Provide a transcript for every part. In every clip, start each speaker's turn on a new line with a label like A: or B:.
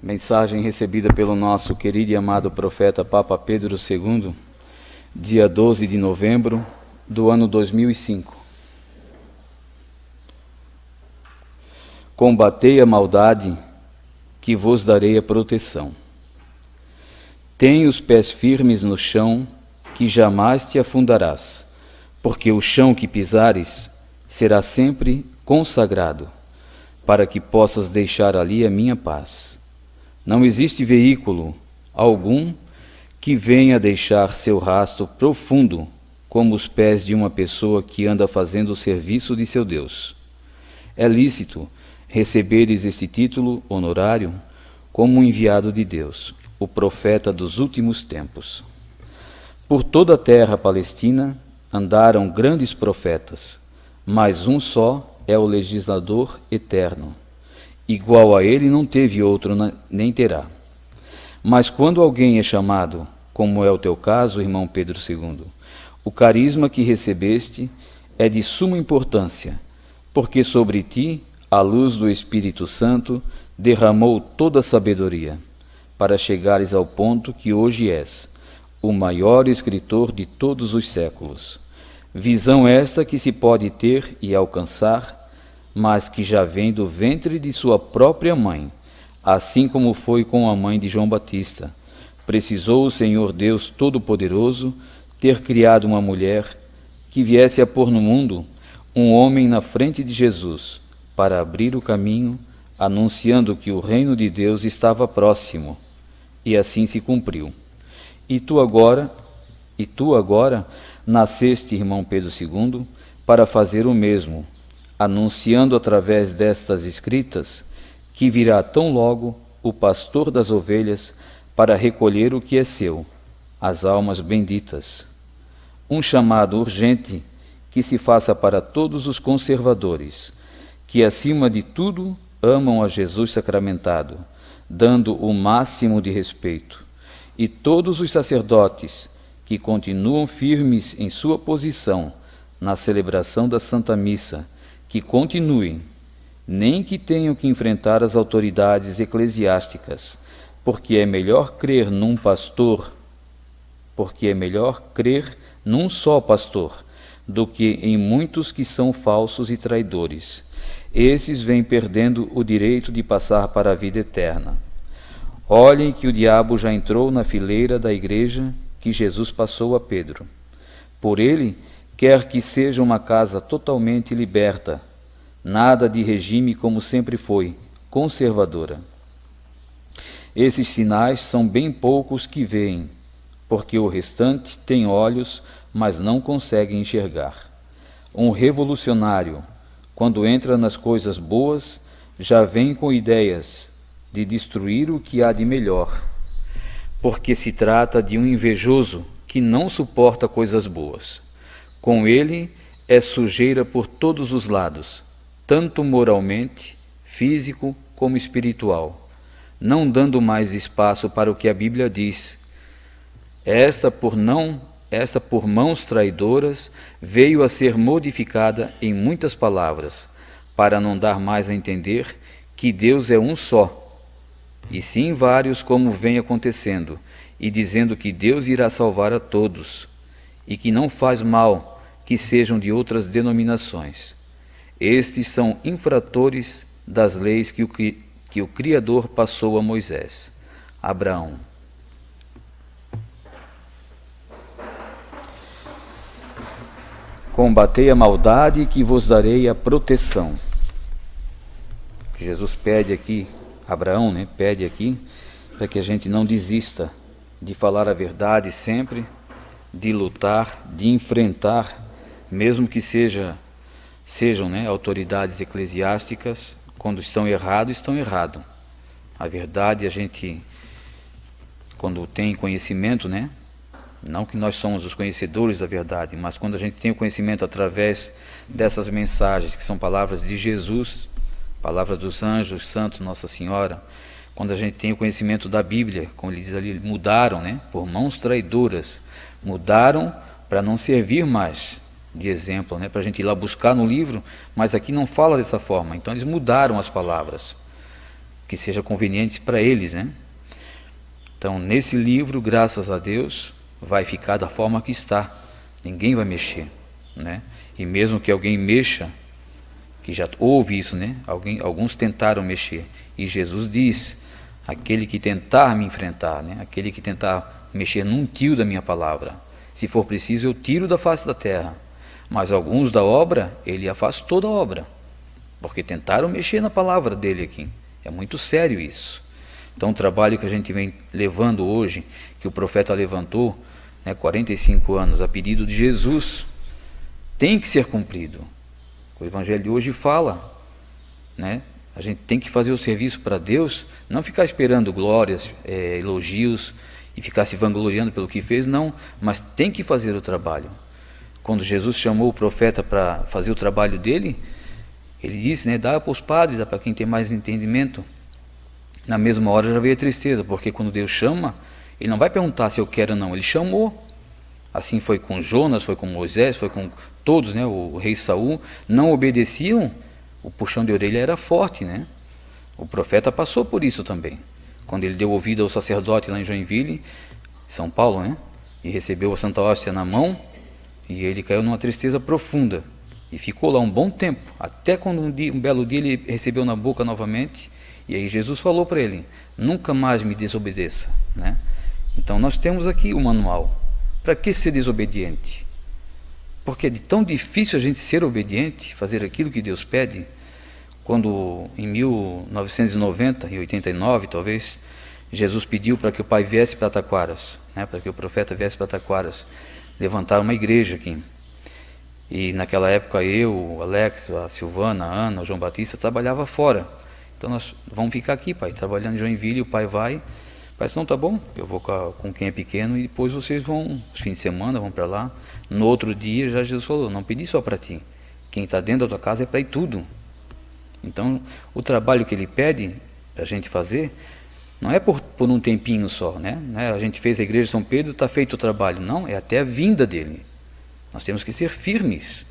A: Mensagem recebida pelo nosso querido e amado profeta Papa Pedro II, dia 12 de novembro do ano 2005. Combatei a maldade, que vos darei a proteção. Tem os pés firmes no chão, que jamais te afundarás, porque o chão que pisares será sempre consagrado, para que possas deixar ali a minha paz. Não existe veículo algum que venha deixar seu rastro profundo como os pés de uma pessoa que anda fazendo o serviço de seu Deus. É lícito receberes este título honorário como um enviado de Deus, o profeta dos últimos tempos. Por toda a terra palestina andaram grandes profetas, mas um só é o legislador eterno. Igual a ele não teve outro, nem terá. Mas quando alguém é chamado, como é o teu caso, irmão Pedro II, o carisma que recebeste é de suma importância, porque sobre ti a luz do Espírito Santo derramou toda a sabedoria, para chegares ao ponto que hoje és, o maior escritor de todos os séculos. Visão esta que se pode ter e alcançar, mas que já vem do ventre de sua própria mãe, assim como foi com a mãe de João Batista. Precisou o Senhor Deus Todo-Poderoso ter criado uma mulher que viesse a pôr no mundo um homem na frente de Jesus, para abrir o caminho, anunciando que o reino de Deus estava próximo. E assim se cumpriu. E tu agora nasceste, irmão Pedro II, para fazer o mesmo, anunciando através destas escritas que virá tão logo o pastor das ovelhas para recolher o que é seu, as almas benditas. Um chamado urgente que se faça para todos os conservadores, que acima de tudo amam a Jesus sacramentado, dando o máximo de respeito, e todos os sacerdotes que continuam firmes em sua posição na celebração da Santa Missa, que continuem, nem que tenham que enfrentar as autoridades eclesiásticas, porque é melhor crer num só pastor, do que em muitos que são falsos e traidores. Esses vêm perdendo o direito de passar para a vida eterna. Olhem que o diabo já entrou na fileira da igreja que Jesus passou a Pedro. Por ele, quer que seja uma casa totalmente liberta, nada de regime como sempre foi, conservadora. Esses sinais são bem poucos que veem, porque o restante tem olhos, mas não consegue enxergar. Um revolucionário, quando entra nas coisas boas, já vem com ideias de destruir o que há de melhor, porque se trata de um invejoso que não suporta coisas boas. Com ele é sujeira por todos os lados, tanto moralmente, físico como espiritual, não dando mais espaço para o que a Bíblia diz. Esta por mãos traidoras veio a ser modificada em muitas palavras, para não dar mais a entender que Deus é um só, e sim vários, como vem acontecendo, e dizendo que Deus irá salvar a todos, e que não faz mal que sejam de outras denominações. Estes são infratores das leis que o Criador passou a Moisés. Abraão. Combatei a maldade, que vos darei a proteção. Jesus pede aqui, Abraão, pede aqui, para que a gente não desista de falar a verdade sempre, de lutar, de enfrentar, mesmo que sejam autoridades eclesiásticas, quando estão errados. A verdade, a gente, quando tem conhecimento, não que nós somos os conhecedores da verdade, mas quando a gente tem o conhecimento através dessas mensagens, que são palavras de Jesus, palavras dos anjos, santos, Nossa Senhora, quando a gente tem o conhecimento da Bíblia, como ele diz ali, mudaram, por mãos traidoras, mudaram para não servir mais de exemplo, para a gente ir lá buscar no livro, mas aqui não fala dessa forma, então eles mudaram as palavras. que seja conveniente para eles, né? Então, nesse livro, graças a Deus, vai ficar da forma que está. Ninguém vai mexer, né? E mesmo que alguém mexa, que já houve isso, né? Alguns tentaram mexer. E Jesus diz: aquele que tentar me enfrentar, né? Aquele que tentar mexer num tio da minha palavra, se for preciso, eu tiro da face da terra. Mas alguns da obra, ele afasta toda a obra, porque tentaram mexer na palavra dele aqui. É muito sério isso. Então, o trabalho que a gente vem levando hoje, que o profeta levantou, né, 45 anos, a pedido de Jesus, tem que ser cumprido. O Evangelho de hoje fala, né? A gente tem que fazer o serviço para Deus, não ficar esperando glórias, elogios e ficar se vangloriando pelo que fez, não, mas tem que fazer o trabalho. Quando Jesus chamou o profeta para fazer o trabalho dele, ele disse, né, dá para os padres, dá para quem tem mais entendimento. Na mesma hora já veio a tristeza, porque quando Deus chama, ele não vai perguntar se eu quero ou não, ele chamou. Assim foi com Jonas, foi com Moisés, foi com todos, né? O rei Saul, não obedeciam, o puxão de orelha era forte, né? O profeta passou por isso também. Quando ele deu ouvido ao sacerdote lá em Joinville, São Paulo, né? E recebeu a Santa Hóstia na mão, e ele caiu numa tristeza profunda. E ficou lá um bom tempo, até quando um belo dia ele recebeu na boca novamente, e aí Jesus falou para ele, nunca mais me desobedeça, né? Então nós temos aqui o manual. Para que ser desobediente? Porque é de tão difícil a gente ser obediente, fazer aquilo que Deus pede. Quando em 1990 e 89 talvez, Jesus pediu para que o Pai viesse para Taquaras, né? Para que o profeta viesse para Taquaras, levantar uma igreja aqui. E naquela época eu, o Alex, a Silvana, a Ana, o João Batista trabalhava fora. Então nós vamos ficar aqui, pai, trabalhando em Joinville, o pai vai. Pai disse, não, tá bom, eu vou com quem é pequeno e depois vocês vão, os fins de semana, vão para lá. No outro dia já Jesus falou, não pedi só para ti, quem está dentro da tua casa é para ir tudo. Então o trabalho que ele pede para a gente fazer, não é por um tempinho só, né? A gente fez a igreja de São Pedro, está feito o trabalho, não, é até a vinda dele. Nós temos que ser firmes.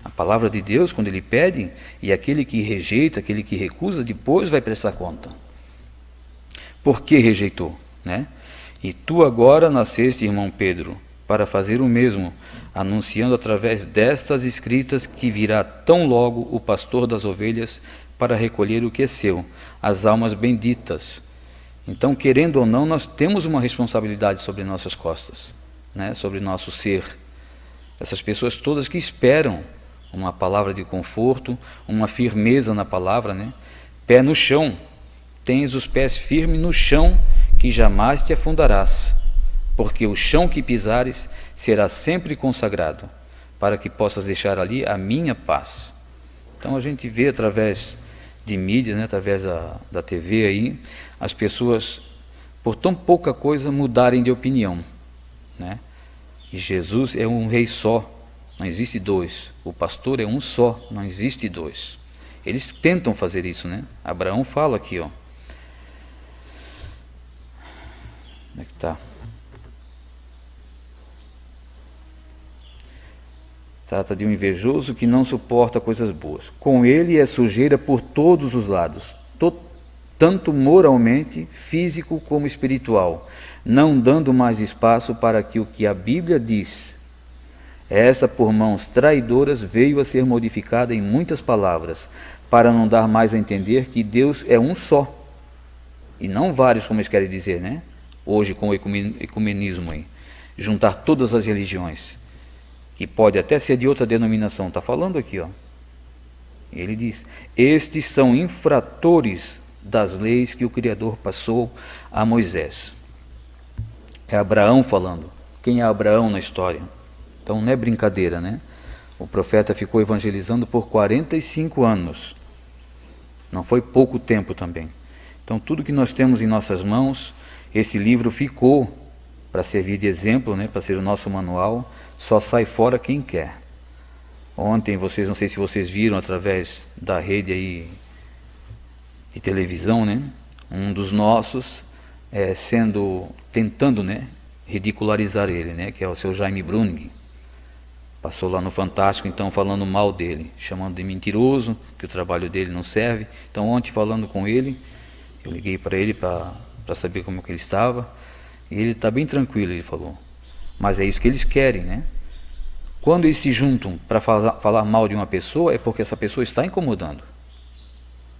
A: A palavra de Deus, quando ele pede, e aquele que rejeita, aquele que recusa, depois vai prestar conta. Por que rejeitou, né? E tu agora nasceste, irmão Pedro, para fazer o mesmo, anunciando através destas escritas que virá tão logo o pastor das ovelhas para recolher o que é seu, as almas benditas. Então, querendo ou não, nós temos uma responsabilidade sobre nossas costas, né? Sobre nosso ser. Essas pessoas todas que esperam uma palavra de conforto, uma firmeza na palavra, né? Pé no chão. Tens os pés firmes no chão, que jamais te afundarás, porque o chão que pisares será sempre consagrado, para que possas deixar ali a minha paz. Então a gente vê através de mídias, né, através da TV aí, as pessoas, por tão pouca coisa, mudarem de opinião, né? E Jesus é um rei só, não existe dois. O pastor é um só, não existe dois. Eles tentam fazer isso, né? Abraão fala aqui, ó. Onde é que está? Trata de um invejoso que não suporta coisas boas. Com ele é sujeira por todos os lados, tanto moralmente, físico como espiritual, não dando mais espaço para que o que a Bíblia diz, essa por mãos traidoras veio a ser modificada em muitas palavras, para não dar mais a entender que Deus é um só, e não vários, como eles querem dizer, né? Hoje com o ecumenismo aí, juntar todas as religiões, que pode até ser de outra denominação, está falando aqui, ó. Ele diz, estes são infratores das leis que o Criador passou a Moisés. É Abraão falando. Quem é Abraão na história? Então não é brincadeira, né? O profeta ficou evangelizando por 45 anos. Não foi pouco tempo também. Então tudo que nós temos em nossas mãos, esse livro ficou para servir de exemplo, né? Para ser o nosso manual. Só sai fora quem quer. Ontem, vocês, não sei se vocês viram através da rede aí de televisão, né? Um dos nossos tentando, né, ridicularizar ele, né? Que é o seu Jaime Bruning. Passou lá no Fantástico, então, falando mal dele, chamando de mentiroso, que o trabalho dele não serve. Então, ontem, falando com ele, Eu liguei para ele para saber como que ele estava, e ele está bem tranquilo, ele falou. Mas é isso que eles querem, né? Quando eles se juntam para falar mal de uma pessoa, é porque essa pessoa está incomodando.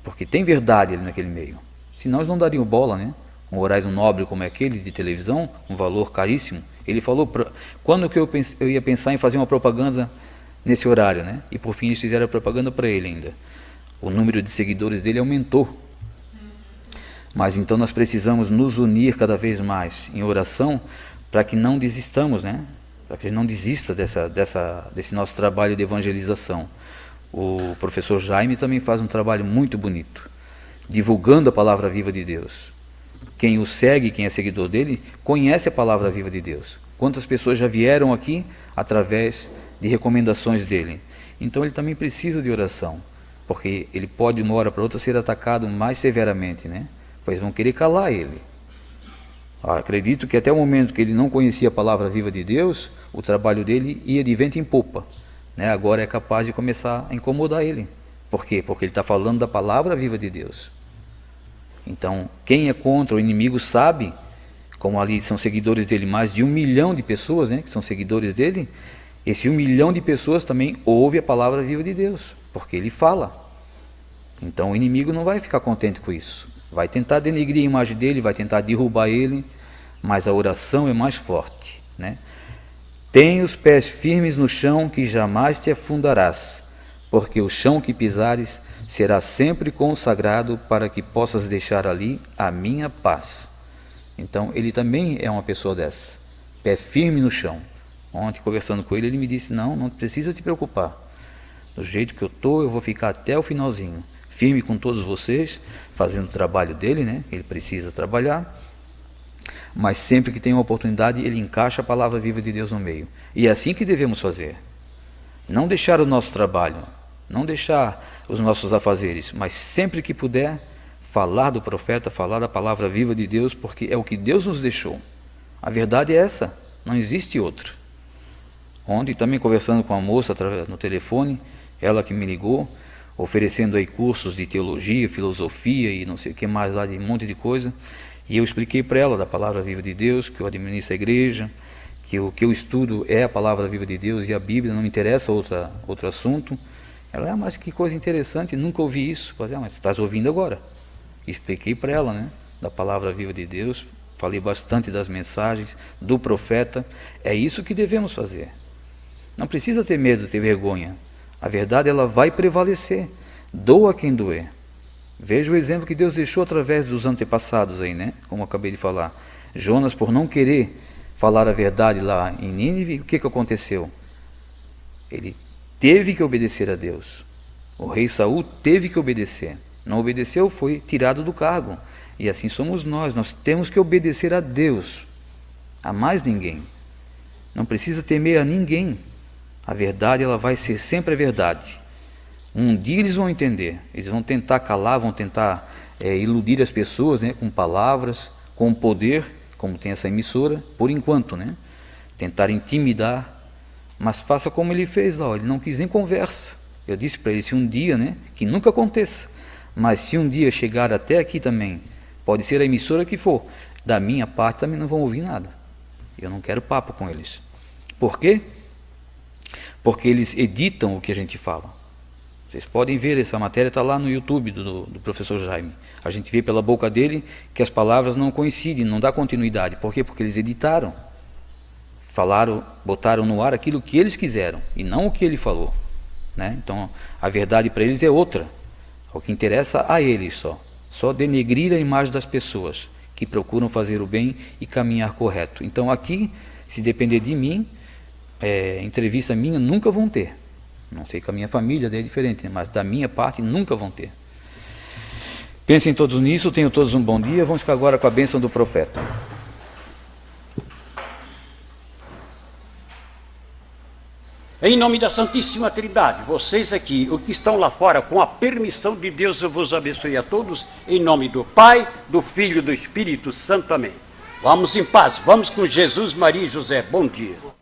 A: Porque tem verdade ali naquele meio. Senão eles não dariam bola, né? Um horário nobre como aquele de televisão, um valor caríssimo. Ele falou, quando que eu ia pensar em fazer uma propaganda nesse horário, né? E por fim eles fizeram a propaganda para ele ainda. O número de seguidores dele aumentou. Mas então nós precisamos nos unir cada vez mais em oração para que não desistamos, né? Para que a gente não desista desse nosso trabalho de evangelização. O professor Jaime também faz um trabalho muito bonito, divulgando a palavra viva de Deus. Quem o segue, quem é seguidor dele, conhece a palavra viva de Deus. Quantas pessoas já vieram aqui através de recomendações dele. Então ele também precisa de oração, porque ele pode, de uma hora para outra, ser atacado mais severamente, né? Pois vão querer calar ele. Acredito que até o momento que ele não conhecia a palavra viva de Deus, o trabalho dele ia de vento em popa, né? Agora é capaz de começar a incomodar ele. Por quê? Porque ele está falando da palavra viva de Deus. Então, quem é contra o inimigo sabe, como ali são seguidores dele, mais de 1 milhão de pessoas, né, que são seguidores dele, esse 1 milhão de pessoas também ouve a palavra viva de Deus, porque ele fala. Então o inimigo não vai ficar contente com isso. Vai tentar denegrir a imagem dele, vai tentar derrubar ele, mas a oração é mais forte, né? Tem os pés firmes no chão, que jamais te afundarás, porque o chão que pisares será sempre consagrado, para que possas deixar ali a minha paz. Então ele também é uma pessoa dessa, pé firme no chão. Ontem, conversando com ele, ele me disse, não precisa te preocupar. Do jeito que eu estou, eu vou ficar até o finalzinho, firme com todos vocês, fazendo o trabalho dele, né? Ele precisa trabalhar, mas sempre que tem uma oportunidade, ele encaixa a palavra viva de Deus no meio. E é assim que devemos fazer. Não deixar o nosso trabalho, não deixar os nossos afazeres, mas sempre que puder, falar do profeta, falar da palavra viva de Deus, porque é o que Deus nos deixou. A verdade é essa, não existe outra. Ontem também conversando com a moça no telefone, ela que me ligou, oferecendo aí cursos de teologia, filosofia e não sei o que mais lá, de um monte de coisa, e eu expliquei para ela da palavra viva de Deus, que eu administro a igreja, que o que eu estudo é a palavra viva de Deus e a Bíblia, não me interessa outro assunto. Ela, mas que coisa interessante, nunca ouvi isso. Eu falei, mas estás ouvindo agora. E expliquei para ela, né, da palavra viva de Deus, falei bastante das mensagens, do profeta. É isso que devemos fazer. Não precisa ter medo, ter vergonha. A verdade, ela vai prevalecer. Doa quem doer. Veja o exemplo que Deus deixou através dos antepassados aí, né? Como eu acabei de falar. Jonas, por não querer falar a verdade lá em Nínive, o que aconteceu? Ele teve que obedecer a Deus. O rei Saul teve que obedecer. Não obedeceu, foi tirado do cargo. E assim somos nós temos que obedecer a Deus, a mais ninguém. Não precisa temer a ninguém. A verdade, ela vai ser sempre a verdade. Um dia eles vão entender, eles vão tentar calar, vão tentar iludir as pessoas, né, com palavras, com poder, como tem essa emissora, por enquanto, né? Tentar intimidar, mas faça como ele fez lá, ele não quis nem conversa. Eu disse para ele, se um dia, né, que nunca aconteça, mas se um dia chegar até aqui também, pode ser a emissora que for, da minha parte também não vão ouvir nada. Eu não quero papo com eles. Por quê? Porque eles editam o que a gente fala. Vocês podem ver, essa matéria está lá no YouTube do professor Jaime. A gente vê pela boca dele que as palavras não coincidem, não dá continuidade. Por quê? Porque eles editaram. Falaram, botaram no ar aquilo que eles quiseram e não o que ele falou, né? Então a verdade para eles é outra. O que interessa a eles só denegrir a imagem das pessoas que procuram fazer o bem e caminhar correto. Então aqui, se depender de mim, entrevista minha nunca vão ter. Não sei que a minha família é diferente, mas da minha parte nunca vão ter. Pensem todos nisso, tenham todos um bom dia. Vamos ficar agora com a bênção do profeta.
B: Em nome da Santíssima Trindade, vocês aqui, os que estão lá fora, com a permissão de Deus, eu vos abençoe a todos, em nome do Pai, do Filho e do Espírito Santo. Amém. Vamos em paz, vamos com Jesus, Maria e José. Bom dia.